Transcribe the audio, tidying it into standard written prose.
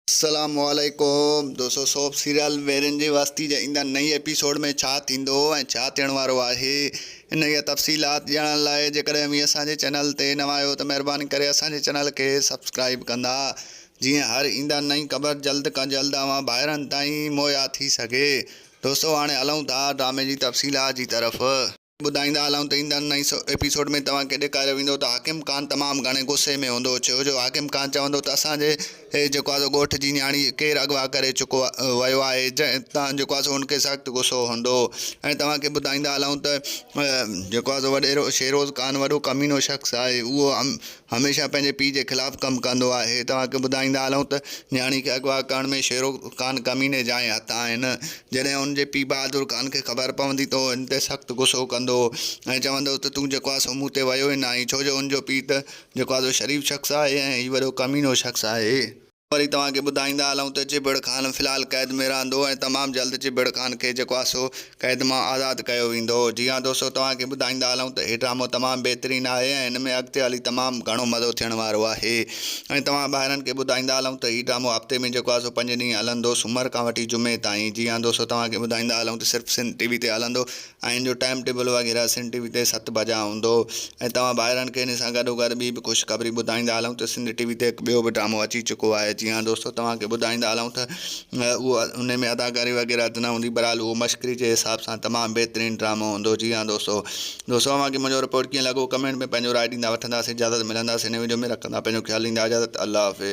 अस्सलामुअलैकुम दोस्तों, soap serial Warren जी वस्ती जे ईंदड़ नई एपिसोड में छा थींदो ऐं छा थियण वारो आहे इन जा तफ़सीलात ॼाणण लाइ जेकॾहिं बि असांजे चैनल ते नवां आहियो त महिरबानी करे असांजे चैनल खे सब्सक्राइब कंदा, जीअं हर ईंदड़ नई ख़बर जल्द खां जल्द अवां ॿाहिरनि ताईं मुहैया थी सघे। दोस्तों हाणे हलूं था ड्रामे जी तफ़सीलात जी तरफ़। ॿुधाईंदा हलूं त ईंदड़ नई एपिसोड में तव्हांखे ॾेखारियो वेंदो त हाकिम ख़ान तमामु घणे गुस्से में हूंदो, छो जो हाकिम ख़ान चवंदो त असांजे जेको आहे ॻोठ जी न्याणी केरु अगवा करे चुको वियो आहे, तव्हां जेको आहे हुनखे सख़्तु गुस्सो हूंदो। ऐं तव्हांखे ॿुधाईंदा हलूं त जेको आहे वॾेरो शेरोज़ ख़ान वॾो कमीनो शख़्स आहे, उहो हमेशह पंहिंजे पीउ जे ख़िलाफ़ु कमु कंदो आहे। तव्हांखे ॿुधाईंदा हलूं त न्याणी खे अगवा करण में शेरोज़ ख़ान कमीने जा हथ आहिनि। जॾहिं हुनजे पीउ बहादुर ख़ान खे ख़बर पवंदी त हिन ते सख़्तु गुस्सो कंदो ऐं चवंदो त तूं जेको आहे मूं ते वियो ई न आहीं, छो जो हुनजो पीउ त जेको आहे शरीफ़ शख़्स आहे ऐं हीउ वॾो कमीनो शख़्स आहे। वरी तव्हांखे ॿुधाईंदा हलूं त चिबड़ ख़ान फ़िलहालु क़ैद में रहंदो ऐं तमामु जल्द चिबड़ ख़ान खे जेको आहे सो क़ैद मां आज़ादु कयो वेंदो। जी हा दोस्तों, तव्हांखे ॿुधाईंदा हलूं त हीउ ड्रामो तमामु बहितरीनु आहे ऐं हिन में अॻिते हली तमामु घणो मज़ो थियण वारो आहे। ऐं तव्हां ॿाहिरनि खे ॿुधाईंदा हलूं त हीउ ड्रामो हफ़्ते में जेको आहे सो 5 ॾींहं हलंदो, सूमर खां वठी जुमे ताईं। जी हा दोस्तों, तव्हांखे ॿुधाईंदा हलूं त सिर्फ़ु सिंध टीवी ते हलंदो ऐं हिन जो टाइम टेबल वग़ैरह सिंध टीवी ते 7 बजे हूंदो। ऐं तव्हां ॿाहिरनि खे हिन सां गॾोगॾु ॿी बि ख़ुशख़बरी ॿुधाईंदा हलूं त सिंध टीवी ते हिकु ॿियो बि ड्रामो अची चुको आहे। जी हा दोस्तों, तव्हांखे ॿुधाईंदा हलूं त उहो हुन में अदाकारी वग़ैरह त न हूंदी, बहरहाल उहो मश्करी जे हिसाब सां तमामु बहितरीनु ड्रामो हूंदो। जी हा दोस्तों, तव्हांखे मुंहिंजो रिपोर्ट कीअं लॻो कमेंट में पंहिंजो राय ॾींदा। वठंदासीं इजाज़त, मिलंदासीं हिन वीडियो में, रखंदा पंहिंजो ख़्यालु, ॾींदा इजाज़त। अल्लाह हाफ़िज़।